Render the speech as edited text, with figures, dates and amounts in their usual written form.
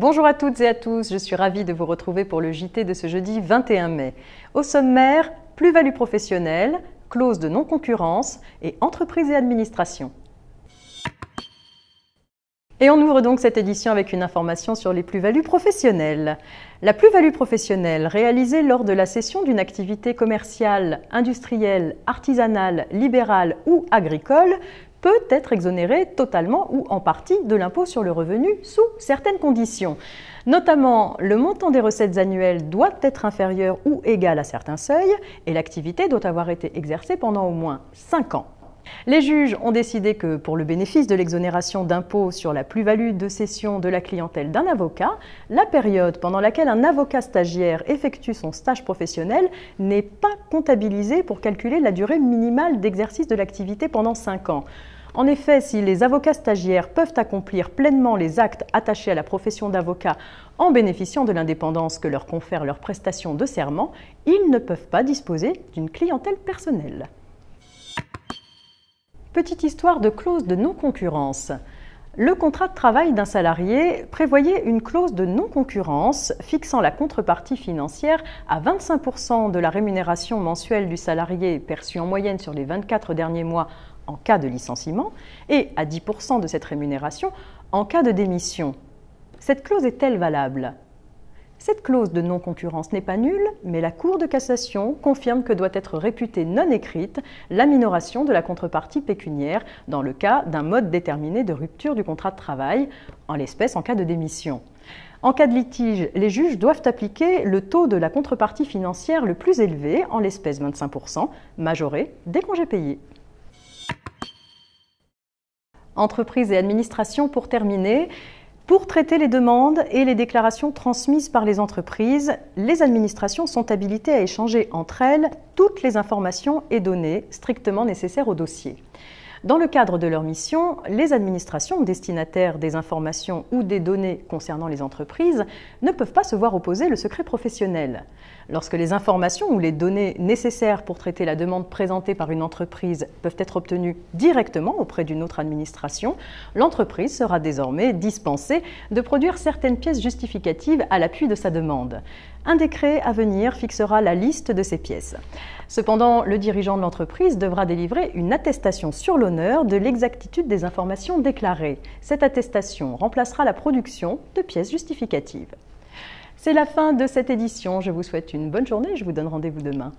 Bonjour à toutes et à tous, je suis ravie de vous retrouver pour le JT de ce jeudi 21 mai. Au sommaire, plus-value professionnelle, clause de non-concurrence et entreprise et administration. Et on ouvre donc cette édition avec une information sur les plus-values professionnelles. La plus-value professionnelle réalisée lors de la cession d'une activité commerciale, industrielle, artisanale, libérale ou agricole peut être exonérée totalement ou en partie de l'impôt sur le revenu sous certaines conditions. Notamment, le montant des recettes annuelles doit être inférieur ou égal à certains seuils et l'activité doit avoir été exercée pendant au moins 5 ans. Les juges ont décidé que pour le bénéfice de l'exonération d'impôt sur la plus-value de cession de la clientèle d'un avocat, la période pendant laquelle un avocat stagiaire effectue son stage professionnel n'est pas comptabilisée pour calculer la durée minimale d'exercice de l'activité pendant 5 ans. En effet, si les avocats stagiaires peuvent accomplir pleinement les actes attachés à la profession d'avocat en bénéficiant de l'indépendance que leur confère leur prestation de serment, ils ne peuvent pas disposer d'une clientèle personnelle. Petite histoire de clause de non-concurrence. Le contrat de travail d'un salarié prévoyait une clause de non-concurrence fixant la contrepartie financière à 25% de la rémunération mensuelle du salarié perçue en moyenne sur les 24 derniers mois en cas de licenciement et à 10% de cette rémunération en cas de démission. Cette clause est-elle valable ? Cette clause de non-concurrence n'est pas nulle, mais la Cour de cassation confirme que doit être réputée non écrite la minoration de la contrepartie pécuniaire dans le cas d'un mode déterminé de rupture du contrat de travail, en l'espèce en cas de démission. En cas de litige, les juges doivent appliquer le taux de la contrepartie financière le plus élevé, en l'espèce 25%, majoré des congés payés. Entreprise et administration pour terminer. Pour traiter les demandes et les déclarations transmises par les entreprises, les administrations sont habilitées à échanger entre elles toutes les informations et données strictement nécessaires au dossier. Dans le cadre de leur mission, les administrations destinataires des informations ou des données concernant les entreprises ne peuvent pas se voir opposer le secret professionnel. Lorsque les informations ou les données nécessaires pour traiter la demande présentée par une entreprise peuvent être obtenues directement auprès d'une autre administration, l'entreprise sera désormais dispensée de produire certaines pièces justificatives à l'appui de sa demande. Un décret à venir fixera la liste de ces pièces. Cependant, le dirigeant de l'entreprise devra délivrer une attestation sur l'honneur de l'exactitude des informations déclarées. Cette attestation remplacera la production de pièces justificatives. C'est la fin de cette édition. Je vous souhaite une bonne journée et je vous donne rendez-vous demain.